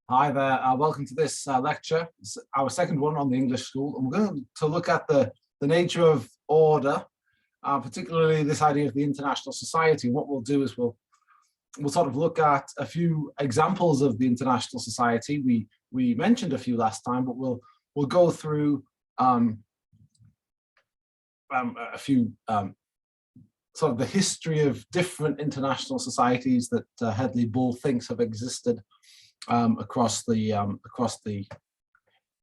Hi there, welcome to this lecture. It's our second one on the English school, and we're going to look at the nature of order, particularly this idea of the international society. What we'll do is we'll sort of look at a few examples of the international society. We mentioned a few last time, but we'll go through a few sort of the history of different international societies that Hedley Bull thinks have existed across the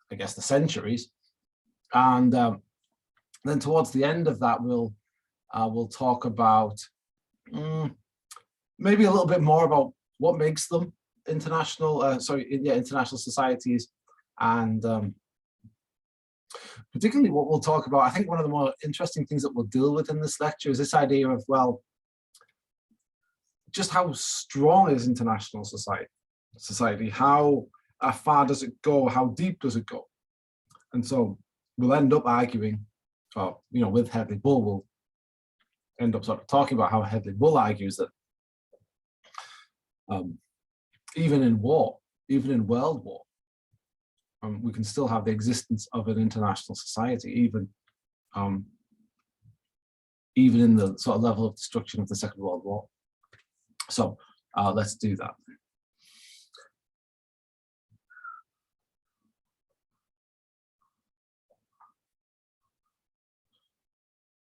I guess the centuries, and then towards the end of that we'll talk about maybe a little bit more about what makes them international international societies, and particularly what we'll talk about. I think one of the more interesting things that we'll deal with in this lecture is this idea of, well, just how strong is international society, how far does it go, how deep does it go? And so we'll end up arguing, or with Hedley Bull, we'll end up sort of talking about how Hedley Bull argues that even in war, even in world war, we can still have the existence of an international society, even in the sort of level of destruction of the Second World War. So let's do that.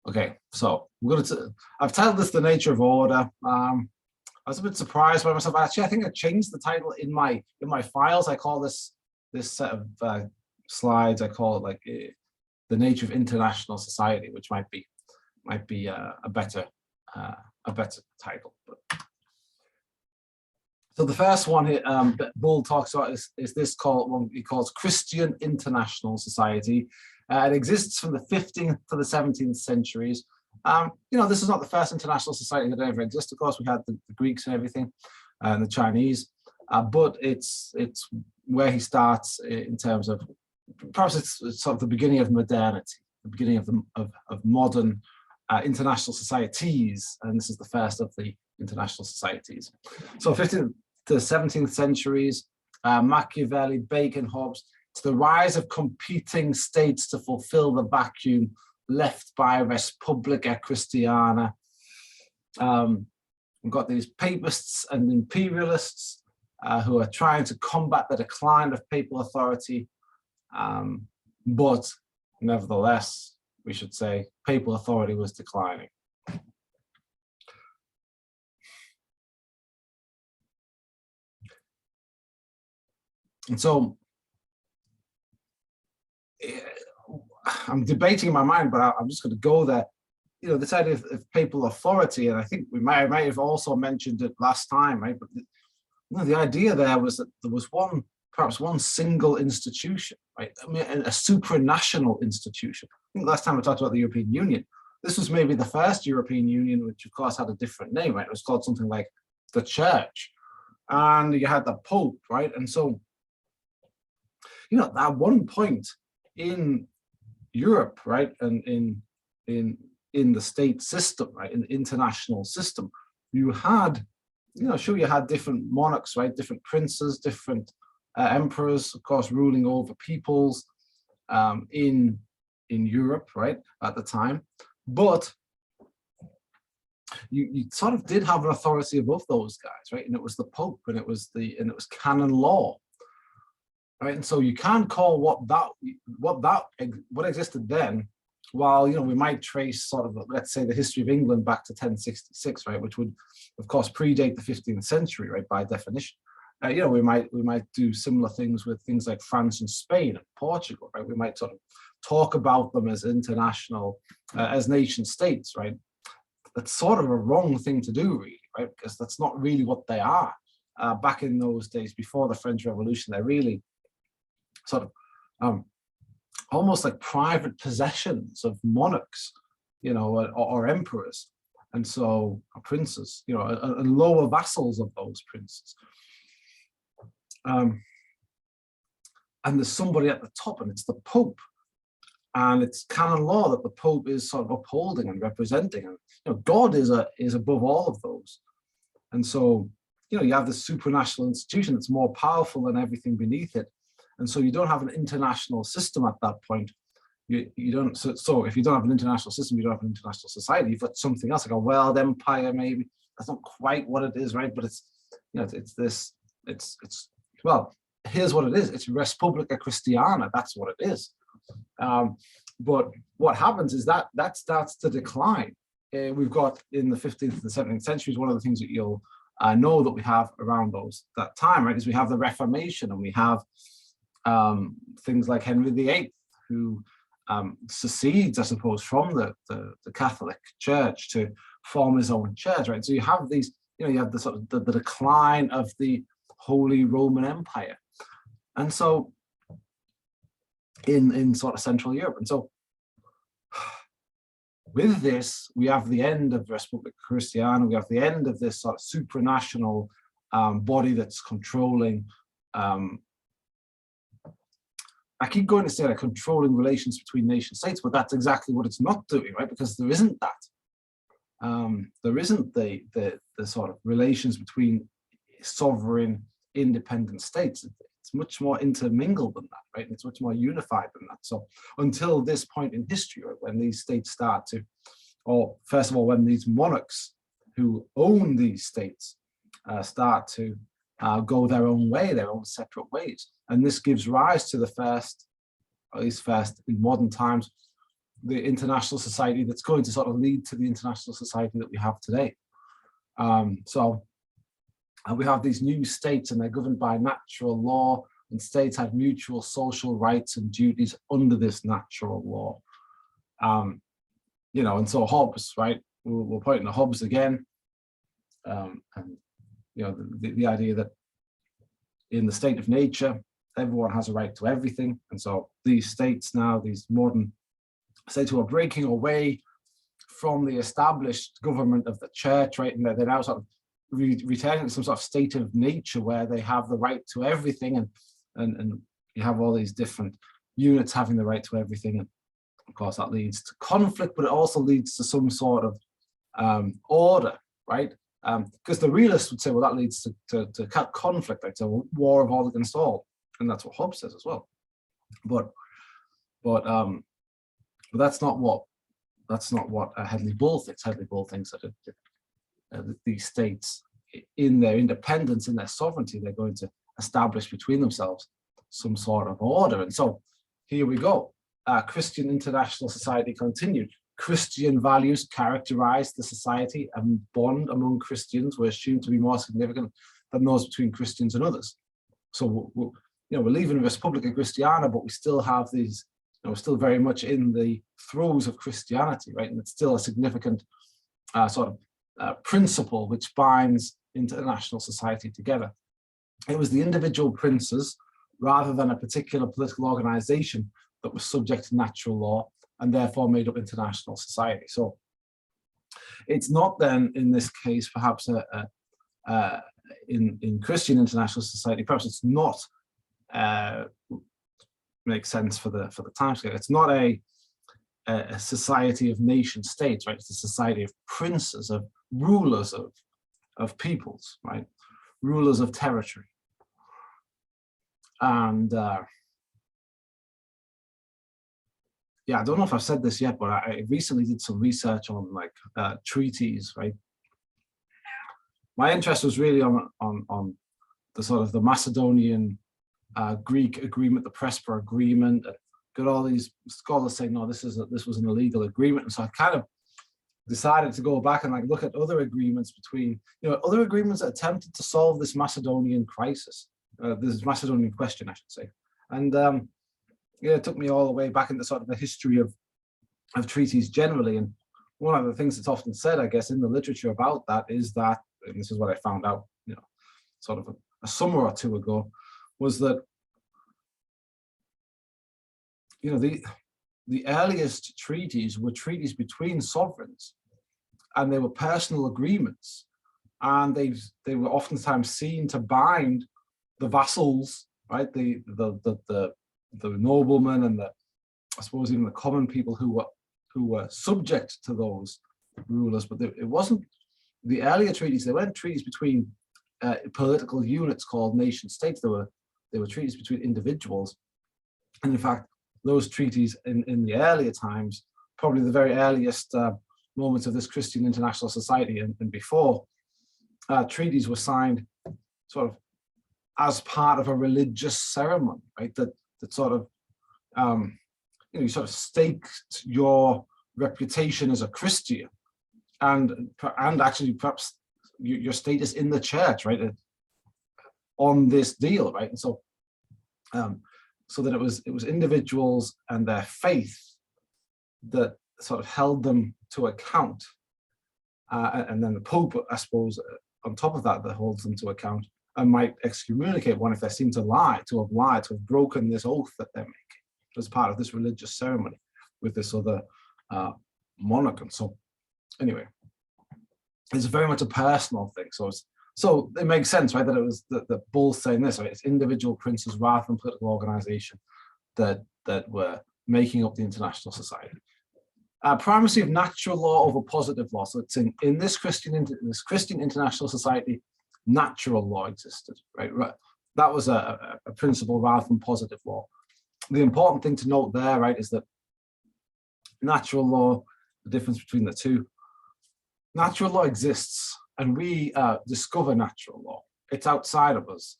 Okay, so I've titled this "The Nature of Order." I was a bit surprised by myself. Actually, I think I changed the title in my files. I call this set of slides, I call it like "The Nature of International Society," which might be a better title. So the first one that Bull talks about is this one he calls Christian International Society. It exists from the 15th to the 17th centuries. This is not the first international society that ever existed. Of course, we had the Greeks and everything, and the Chinese, but it's where he starts in terms of, perhaps it's sort of the beginning of modernity, the beginning of modern international societies, and this is the first of the international societies. So 15th to 17th centuries, Machiavelli, Bacon, Hobbes. It's the rise of competing states to fulfill the vacuum left by Respublica Christiana. We've got these papists and imperialists who are trying to combat the decline of papal authority, but nevertheless, we should say, papal authority was declining. And so I'm debating in my mind, but I'm just going to go there. This idea of papal authority, and I think we might have also mentioned it last time, right? But the idea there was that there was perhaps one single institution, right? I mean, a supranational institution. I think last time we talked about the European Union. This was maybe the first European Union, which of course had a different name, right? It was called something like the Church, and you had the Pope, right? And so, at one point in Europe, right, and in the state system, right, in the international system, you had, sure, you had different monarchs, right, different princes, different emperors, of course, ruling over peoples in Europe, right, at the time, but you sort of did have an authority above those guys, right, and it was the Pope, and it was canon law. Right, and so you can't call what existed then, while we might trace sort of, let's say, the history of England back to 1066, right, which would of course predate the 15th century, right, by definition. We might do similar things with things like France and Spain and Portugal, right. We might sort of talk about them as international, as nation states, right. That's sort of a wrong thing to do, really, right, because that's not really what they are. Back in those days, before the French Revolution, they're really sort of almost like private possessions of monarchs, or emperors, and so princes, and lower vassals of those princes. And there's somebody at the top, and it's the Pope, and it's canon law that the Pope is sort of upholding and representing, and God is above all of those. And so you have this supranational institution that's more powerful than everything beneath it. And so you don't have an international system at that point. You don't, so if you don't have an international system, you don't have an international society. You've got something else, like a world empire, maybe. That's not quite what it is, right? But it's, well, here's what it is. It's Respublica Christiana. That's what it is. But what happens is that starts to decline. We've got in the 15th and 17th centuries, one of the things that you'll know that we have around that time, right, is we have the Reformation, and we have things like Henry VIII, who secedes, I suppose, from the Catholic Church to form his own church, right? So you have these, you have the sort of the decline of the Holy Roman Empire, and so in sort of Central Europe, and so with this, we have the end of Respublica Christiana. We have the end of this sort of supranational body that's controlling. I keep going to say that controlling relations between nation states, but that's exactly what it's not doing, right? Because there isn't that. There isn't the sort of relations between sovereign, independent states. It's much more intermingled than that, right? It's much more unified than that. So until this point in history, right, when these states start to, or first of all, when these monarchs who own these states start to go their own way, their own separate ways. And this gives rise to the first, at least first in modern times, the international society that's going to sort of lead to the international society that we have today. We have these new states, and they're governed by natural law, and states have mutual social rights and duties under this natural law. And so Hobbes, right, we're pointing to Hobbes again, and the idea that in the state of nature, everyone has a right to everything. And so these states now, these modern states who are breaking away from the established government of the church, right, and they're now sort of returning to some sort of state of nature where they have the right to everything, and you have all these different units having the right to everything. And of course that leads to conflict, but it also leads to some sort of order, right? Because the realists would say, well, that leads to conflict, like to war of all against all, and that's what Hobbes says as well. But that's not what Hedley Bull thinks. Hedley Bull thinks that these states, in their independence, in their sovereignty, they're going to establish between themselves some sort of order. And so here we go. Christian international society continued. Christian values characterized the society, and bond among Christians were assumed to be more significant than those between Christians and others. So we're leaving Respublica Christiana, but we still have these, we're still very much in the throes of Christianity, right? And it's still a significant sort of principle which binds international society together. It was the individual princes, rather than a particular political organization, that was subject to natural law, and therefore made up international society. So it's not then, in this case, perhaps in Christian international society, perhaps it's not makes sense for the timescale. It's not a society of nation states, right? It's a society of princes, of rulers of peoples, right? Rulers of territory. And I don't know if I've said this yet, but I recently did some research on treaties, right? My interest was really on the sort of the Macedonian Greek agreement, the Prespa agreement. Got all these scholars saying, no, this was an illegal agreement. And so I kind of decided to go back and look at other agreements between, other agreements that attempted to solve this Macedonian crisis, this Macedonian question, I should say. And it took me all the way back into sort of the history of treaties generally. And one of the things that's often said, I guess, in the literature about that is that, and this is what I found out, sort of a summer or two ago, was that, the earliest treaties were treaties between sovereigns, and they were personal agreements, and they were oftentimes seen to bind the vassals, right, the noblemen and I suppose even the common people who were subject to those rulers. But it wasn't the earlier treaties. They weren't treaties between political units called nation states. They were treaties between individuals. And in fact, those treaties in the earlier times, probably the very earliest moments of this Christian international society and before, treaties were signed sort of as part of a religious ceremony, right? That sort of, you sort of staked your reputation as a Christian and actually perhaps your status in the church, right? On this deal, right? And so, so that it was individuals and their faith that sort of held them to account, and then the Pope, I suppose, on top of that holds them to account and might excommunicate one if they seem to have broken this oath that they're making as part of this religious ceremony with this other monarch. And so, anyway, it's very much a personal thing. So it makes sense, right, that it was the Bull saying this, right? It's individual princes rather than political organization that were making up the international society. Primacy of natural law over positive law. So it's in this Christian international society, natural law existed, right? That was a principle rather than positive law. The important thing to note there, right, is that natural law, the difference between the two, natural law exists and we discover natural law. It's outside of us.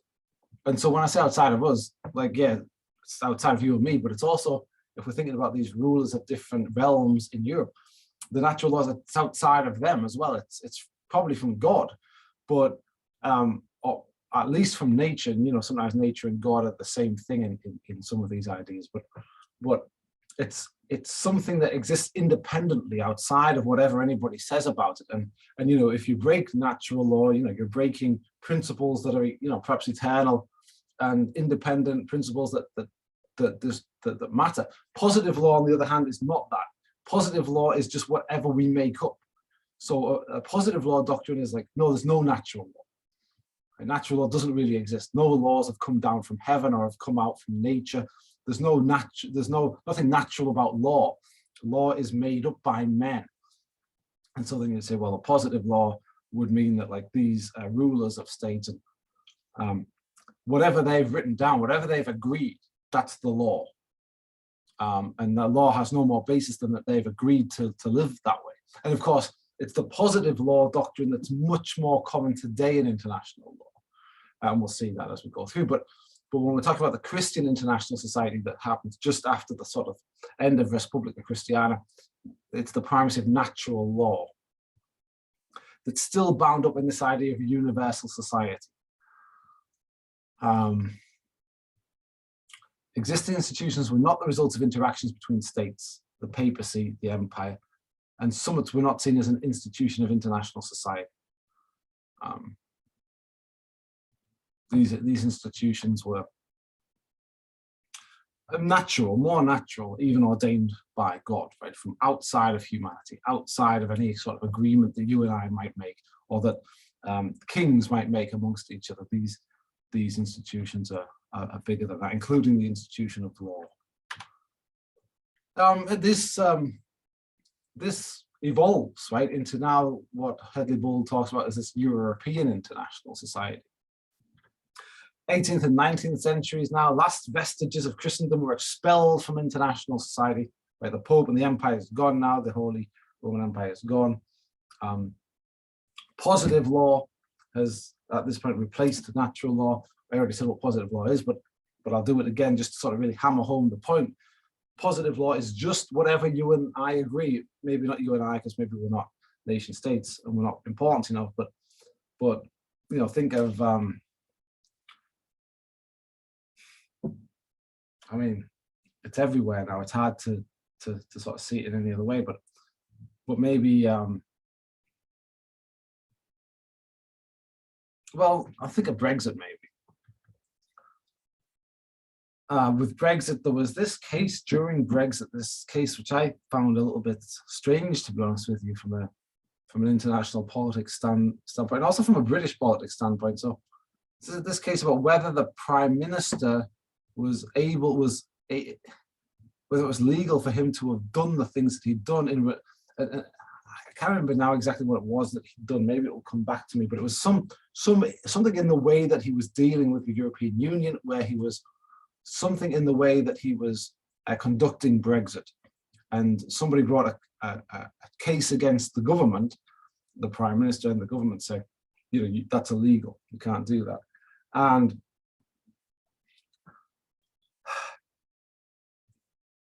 And so when I say outside of us, like, yeah, it's outside of you and me, but it's also, if we're thinking about these rulers of different realms in Europe, the natural laws, it's outside of them as well. It's probably from God, but or at least from nature. And, sometimes nature and God are the same thing in some of these ideas, but it's something that exists independently outside of whatever anybody says about it. And if you break natural law, you're breaking principles that are, perhaps eternal and independent principles that matter. Positive law, on the other hand, is not that. Positive law is just whatever we make up. So a positive law doctrine is like, no, there's no natural law. And natural law doesn't really exist. No laws have come down from heaven or have come out from nature. There's nothing natural about law. Law is made up by men. And so then you say, well, a positive law would mean that, like, these rulers of states, and whatever they've written down, whatever they've agreed, that's the law. And the law has no more basis than that they've agreed to live that way. And of course, it's the positive law doctrine that's much more common today in international law. And we'll see that as we go through. But when we talk about the Christian international society that happens just after the sort of end of Respublica Christiana, it's the primacy of natural law that's still bound up in this idea of a universal society. Existing institutions were not the result of interactions between states, the papacy, the empire, and summits were not seen as an institution of international society. These institutions were more natural, even ordained by God, right, from outside of humanity, outside of any sort of agreement that you and I might make, or that kings might make amongst each other. These institutions are bigger than that, including the institution of law. This evolves, right, into now what Hedley Bull talks about as this European international society. 18th and 19th centuries now, last vestiges of Christendom were expelled from international society, right? The Pope and the Empire is gone now, the Holy Roman Empire is gone. Positive law has, at this point, replaced natural law. I already said what positive law is, but I'll do it again just to sort of really hammer home the point. Positive law is just whatever you and I agree. Maybe not you and I, because maybe we're not nation states and we're not important enough, but think of I mean, it's everywhere now. It's hard to sort of see it in any other way, but maybe well, I think of Brexit maybe. With Brexit, there was this case during Brexit, this case which I found a little bit strange, to be honest with you, from an international politics standpoint, and also from a British politics standpoint. So this case about whether the Prime Minister whether it was legal for him to have done the things that he'd done I can't remember now exactly what it was that he'd done. Maybe it will come back to me, but it was something in the way that he was dealing with the European Union, where he was something in the way that he was conducting Brexit. And somebody brought a case against the government, the Prime Minister and the government said, that's illegal, you can't do that. And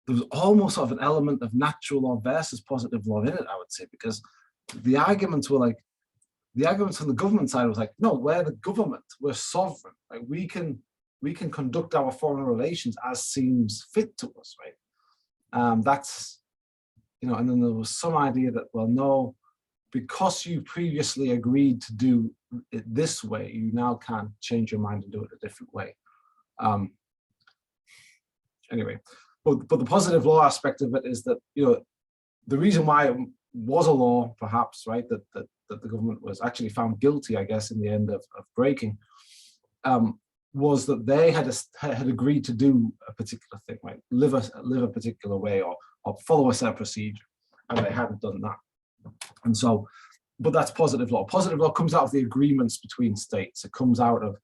there was almost sort of an element of natural law versus positive law in it, I would say, because the arguments were like, the arguments on the government side was like, no, we're the government, we're sovereign, like we can conduct our foreign relations as seems fit to us, right? That's, and then there was some idea that, well, no, because you previously agreed to do it this way, you now can't change your mind and do it a different way. Anyway, but the positive law aspect of it is that, the reason why it was a law, perhaps, right, that the government was actually found guilty, I guess, in the end of breaking, was that they had agreed to do a particular thing, right, live a particular way or follow a set procedure, and they hadn't done that. And so, but that's positive law. Positive law comes out of the agreements between states. It comes out of,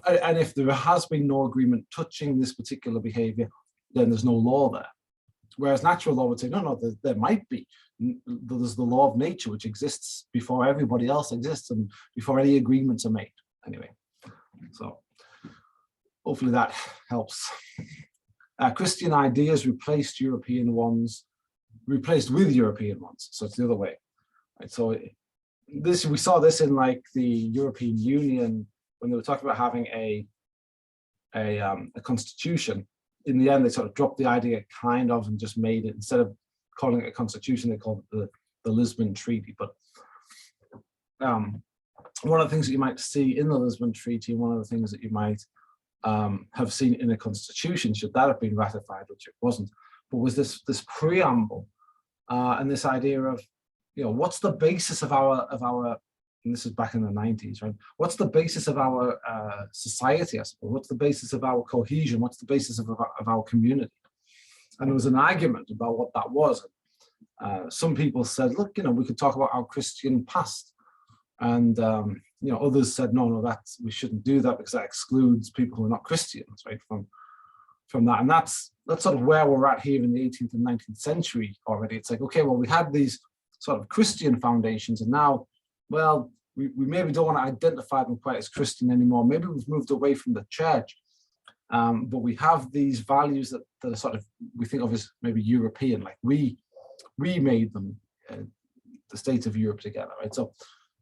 and if there has been no agreement touching this particular behavior, then there's no law there. Whereas natural law would say, no, there might be. There's the law of nature, which exists before everybody else exists and before any agreements are made. Anyway, so hopefully that helps. Christian ideas replaced with European ones. So it's the other way. Right? So we saw this in like the European Union when they were talking about having a constitution. In the end, they sort of dropped the idea kind of and just made it, instead of calling it a constitution, they called it the Lisbon Treaty. But one of the things that you might see in the Lisbon Treaty, and one of the things that you might have seen in a constitution, should that have been ratified, which it wasn't, but was this preamble and this idea of, what's the basis of our, and this is back in the 90s, right? What's the basis of our society, I suppose? What's the basis of our cohesion? What's the basis of our community? And there was an argument about what that was. Some people said, look, we could talk about our Christian past. And, others said, no, we shouldn't do that because that excludes people who are not Christians, right, from that. And that's sort of where we're at here in the 18th and 19th century already. It's like, okay, well, we had these sort of Christian foundations, and now, well, we maybe don't want to identify them quite as Christian anymore. Maybe we've moved away from the church, but we have these values that are sort of, we think of as maybe European, like we made them, the states of Europe together, right? So,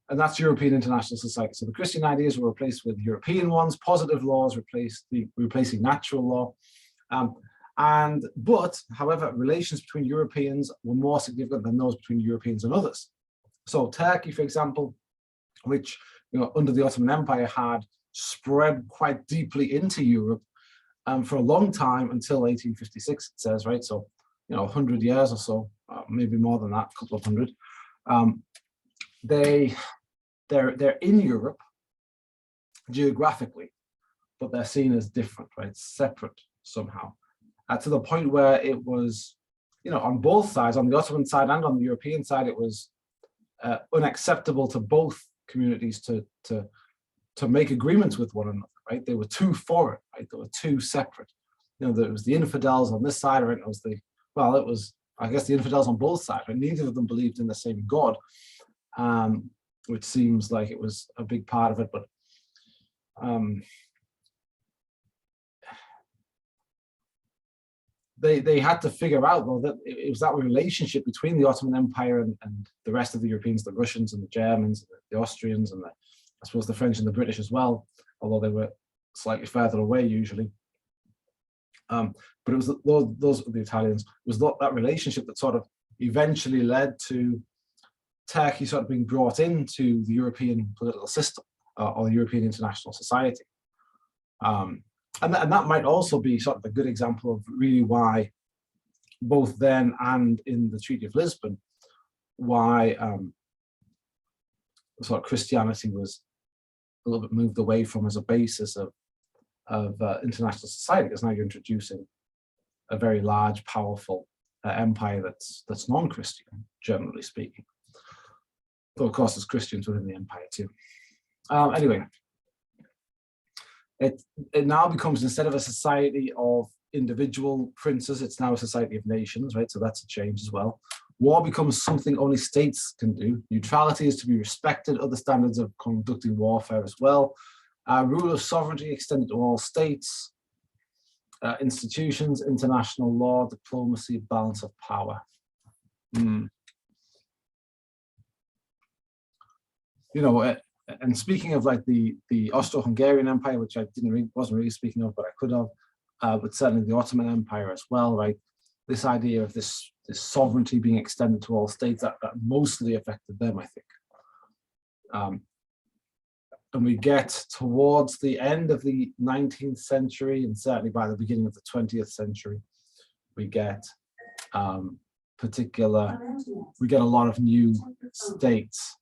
and that's European international society. So the Christian ideas were replaced with European ones. Positive laws replacing natural law. But however, relations between Europeans were more significant than those between Europeans and others. So Turkey, for example, which under the Ottoman Empire had spread quite deeply into Europe for a long time until 1856, it says, right? So 100 years or so, maybe more than that, a couple of hundred. They're in Europe geographically, but they're seen as different, right? Separate somehow. To the point where it was, on both sides, on the Ottoman side and on the European side, it was unacceptable to both communities to make agreements with one another, right? They were too foreign, right? They were too separate. There was the infidels on this side, right? It was I guess the infidels on both sides, right? Neither of them believed in the same God, which seems like it was a big part of it, but they had to figure out, well, that it was that relationship between the Ottoman Empire and the rest of the Europeans, the Russians and the Germans, the Austrians, and I suppose the French and the British as well, although they were slightly further away usually. But it was those the Italians, it was that relationship that sort of eventually led to Turkey sort of being brought into the European political system or the European international society. And that might also be sort of a good example of really why, both then and in the Treaty of Lisbon, why sort of Christianity was a little bit moved away from as a basis of international society, because now you're introducing a very large, powerful empire that's non-Christian, generally speaking. Though of course there's Christians within the empire too. Anyway, it now becomes, instead of a society of individual princes, it's now a society of nations, right? So that's a change as well. War becomes something only states can do. Neutrality is to be respected, other standards of conducting warfare as well. Rule of sovereignty extended to all states. Institutions, international law, diplomacy, balance of power. You know, and speaking of like the Austro-Hungarian Empire, which I wasn't really speaking of, but I could have, but certainly the Ottoman Empire as well, right? This idea of this sovereignty being extended to all states, that mostly affected them, I think. And we get towards the end of the 19th century, and certainly by the beginning of the 20th century, we get we get a lot of new states,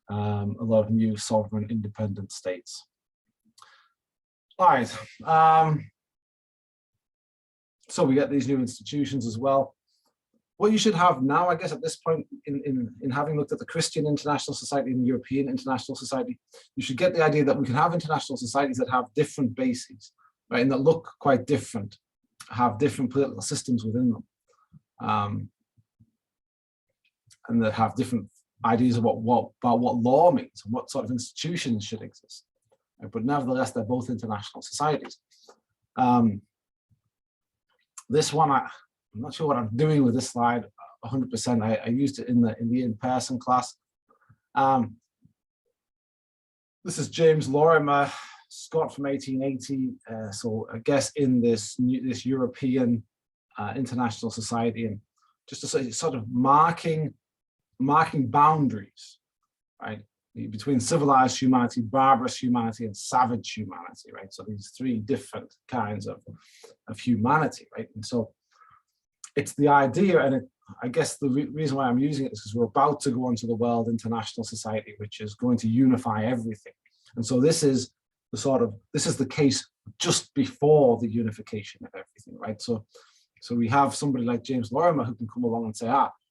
a lot of new sovereign independent states. All right, so we get these new institutions as well. What you should have now, I guess, at this point, in having looked at the Christian international society and the European international society, you should get the idea that we can have international societies that have different bases, right, and that look quite different, have different political systems within them, and that have different ideas of about what law means and what sort of institutions should exist. Right? But nevertheless, they're both international societies. This one, I'm not sure what I'm doing with this slide 100%. I used it in the in-person class. This is James Lorimer, Scot from 1880. So I guess in this European international society, and just a sort of marking boundaries, right, between civilized humanity, barbarous humanity, and savage humanity, right? So these three different kinds of humanity, right? And so it's the idea, and I guess the reason why I'm using it is because we're about to go on to the World International Society, which is going to unify everything. And so this is the case just before the unification of everything, right? So we have somebody like James Lorimer who can come along and say,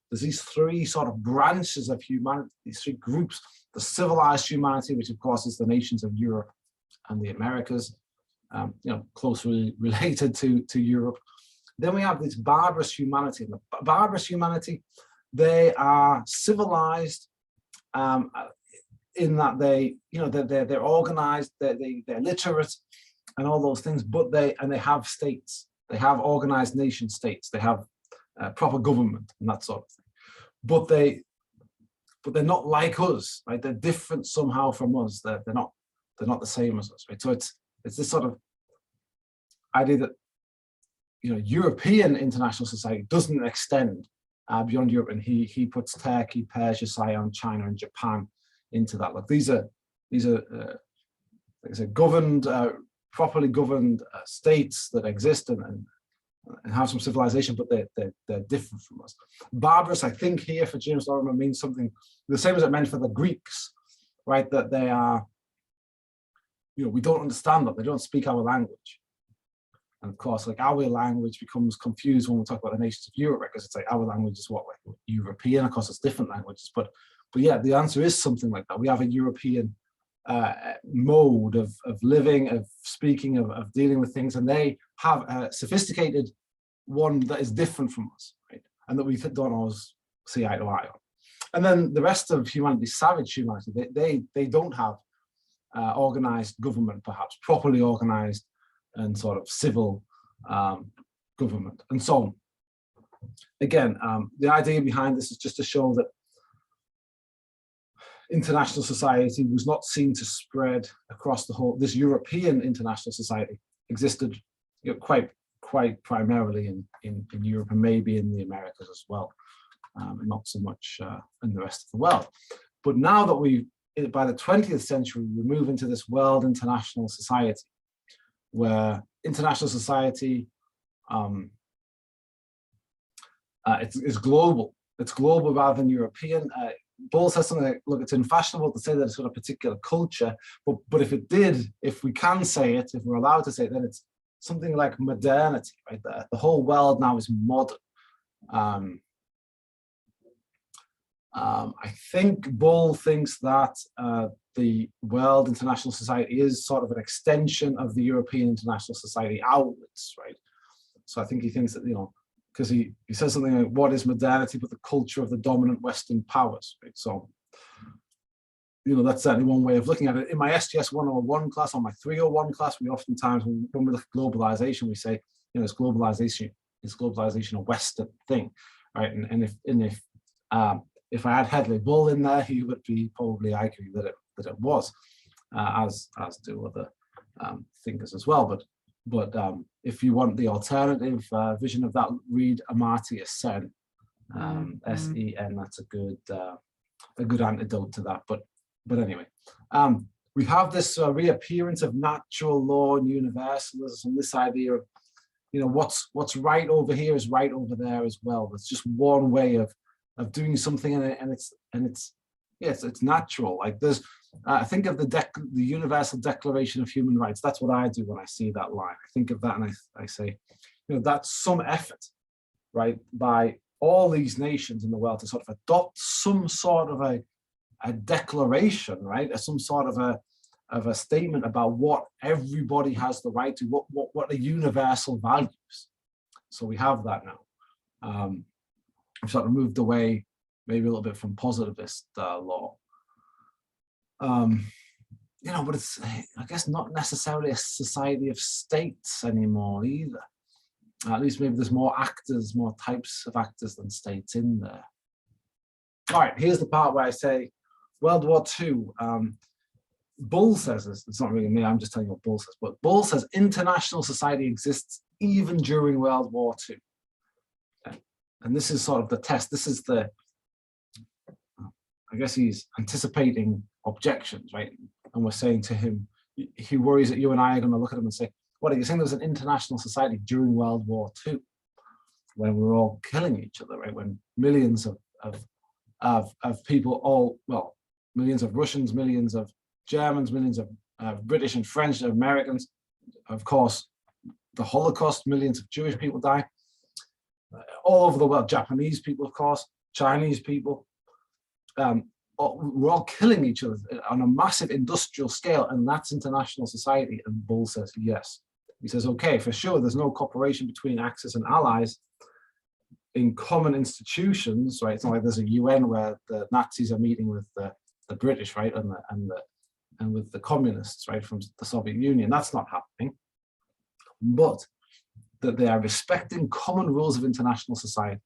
there's these three sort of branches of humanity, these three groups: the civilized humanity, which of course is the nations of Europe and the Americas, you know, closely related to Europe. Then we have this barbarous humanity. And the barbarous humanity, they are civilized in that they, you know, they're organized, they're literate, and all those things. But they have states. They have organized nation states. They have proper government and that sort of thing. But they're not like us, right? They're different somehow from us. They're not the same as us, right? So it's this sort of idea that, you know, European international society doesn't extend beyond Europe, and he puts Turkey, Persia, Siam, China, and Japan into that. Like these are governed, properly governed states that exist and have some civilization, but they're different from us. Barbarous, I think here for James Lorimer means something the same as it meant for the Greeks, right? That they are, you know, we don't understand them. They don't speak our language. And of course, like our language becomes confused when we talk about the nations of Europe, because it's like our language is what, like European. Of course, it's different languages, but yeah, the answer is something like that. We have a European mode of living, of speaking, of dealing with things, and they have a sophisticated one that is different from us, right? And that we don't always see eye to eye on. And then the rest of humanity, savage humanity, they don't have organized government, perhaps properly organized and sort of civil government. And so again, the idea behind this is just to show that international society was not seen to spread across the whole. This European international society existed, you know, quite primarily in Europe, and maybe in the Americas as well, and not so much in the rest of the world. But now that by the 20th century, we move into this world international society, where international society it's global. It's global rather than European. Ball says something like, look, it's unfashionable to say that it's got a particular culture, but if we can say it, if we're allowed to say it, then it's something like modernity, right? The whole world now is modern. I think Bull thinks that the World International Society is sort of an extension of the European International Society outwards, right? So I think he thinks that, you know, because he says something like, what is modernity but the culture of the dominant Western powers, right? So, you know, that's certainly one way of looking at it. In my STS 101 class, or my 301 class, we oftentimes, when we look at globalization, we say, you know, is globalization a Western thing, right? And if I had Hedley Bull in there, he would be probably arguing that it was, as do other thinkers as well. But if you want the alternative vision of that, read Amartya Sen, S-E-N. That's a good antidote to that. But anyway, we have this reappearance of natural law and universalism, this idea of, you know, what's right over here is right over there as well. It's just one way of doing something, and it's natural. Like there's, I think of the Universal Declaration of Human Rights. That's what I do when I see that line. I think of that and I say, you know, that's some effort, right, by all these nations in the world to sort of adopt some sort of a declaration, right, some sort of a statement about what everybody has the right to, what are universal values. So we have that now. We've sort of moved away maybe a little bit from positivist law. You know, but it's, I guess, not necessarily a society of states anymore either. At least maybe there's more actors, more types of actors than states in there. All right, here's the part where I say World War II. Bull says this, it's not really me, I'm just telling you what Bull says, but Bull says international society exists even during World War II. Okay. And this is sort of the test. This is the, I guess he's anticipating objections, right? And we're saying to him, he worries that you and I are going to look at him and say, what, are you saying there's an international society during World War II when we were all killing each other, right? When millions of people, all, well, millions of Russians, millions of Germans, millions of British and French, Americans, of course, the Holocaust, millions of Jewish people die, all over the world, Japanese people, of course, Chinese people, we're all killing each other on a massive industrial scale, and that's international society. And Bull says, yes. He says, okay, for sure, there's no cooperation between Axis and allies in common institutions, right? It's not like there's a UN where the Nazis are meeting with the British, right, and with the communists, right, from the Soviet Union. That's not happening. But that they are respecting common rules of international society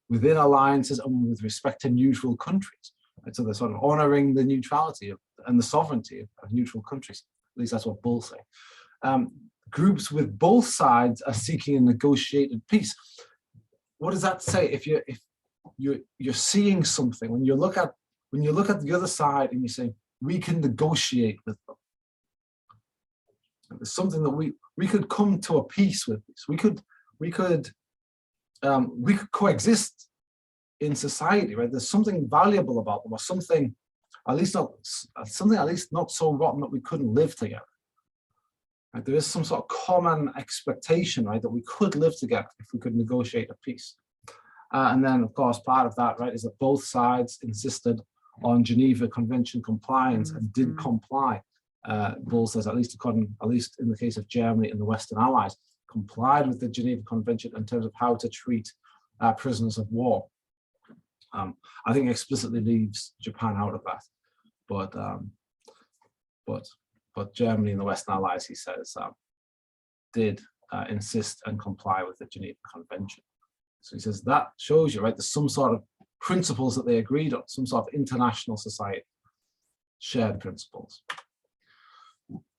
within alliances and with respect to neutral countries. Right? So they're sort of honoring the neutrality and the sovereignty of neutral countries. At least that's what Bull say. Groups with both sides are seeking a negotiated peace. What does that say? If you're seeing something, when you look at the other side and you say, we can negotiate with them. There's something that we could come to a peace with this. We could coexist in society, right? There's something valuable about them, or something at least not so rotten that we couldn't live together. Right? There is some sort of common expectation, right, that we could live together if we could negotiate a peace. And then, of course, part of that, right, is that both sides insisted on Geneva Convention compliance and did comply. Bull says, at least in the case of Germany and the Western Allies, complied with the Geneva Convention in terms of how to treat prisoners of war. I think explicitly leaves Japan out of that, but Germany and the Western Allies, he says, did insist and comply with the Geneva Convention. So he says that shows you, right, there's some sort of principles that they agreed on, some sort of international society, shared principles.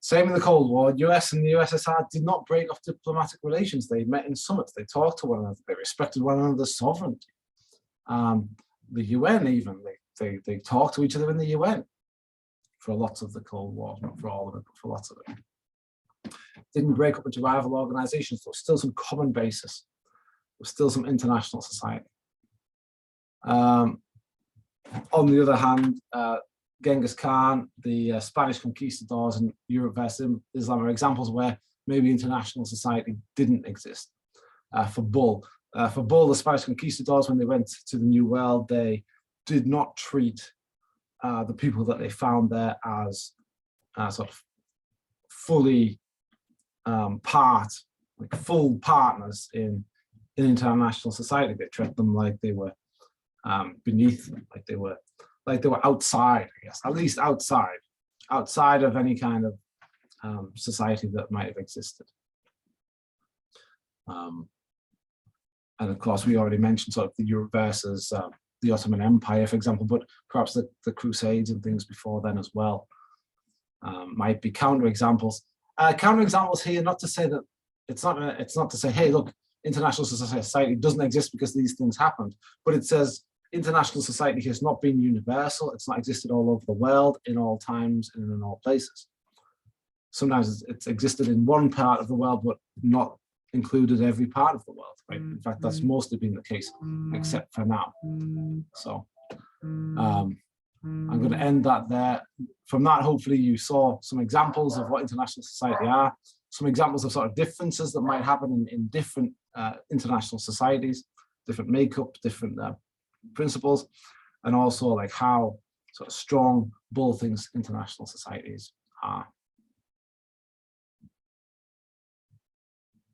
Same in the Cold War, US and the USSR did not break off diplomatic relations. They met in summits, they talked to one another, they respected one another's sovereignty. The UN even, they talked to each other in the UN for lots of the Cold War, not for all of it, but for lots of it. Didn't break up into rival organizations, there was still some common basis. There was still some international society. On the other hand, Genghis Khan, the Spanish conquistadors, and Europe versus Islam are examples where maybe international society didn't exist. For Bull, For both the Spanish conquistadors, when they went to the New World, they did not treat the people that they found there as sort of fully full partners in international society. They treated them like they were beneath them, like they were outside, I guess, at least outside of any kind of society that might have existed. And of course, we already mentioned sort of the Europe versus the Ottoman Empire, for example, but perhaps the Crusades and things before then as well might be counterexamples. Counterexamples here, not to say that it's not to say, hey, look, international society doesn't exist because these things happened, but it says international society has not been universal. It's not existed all over the world in all times and in all places. Sometimes it's existed in one part of the world, but not included every part of the world, right? In fact, that's mostly been the case, except for now. So I'm going to end that there. From that, hopefully you saw some examples of what international society are, some examples of sort of differences that might happen in different international societies, different makeup, different principles, and also like how sort of strong both things international societies are.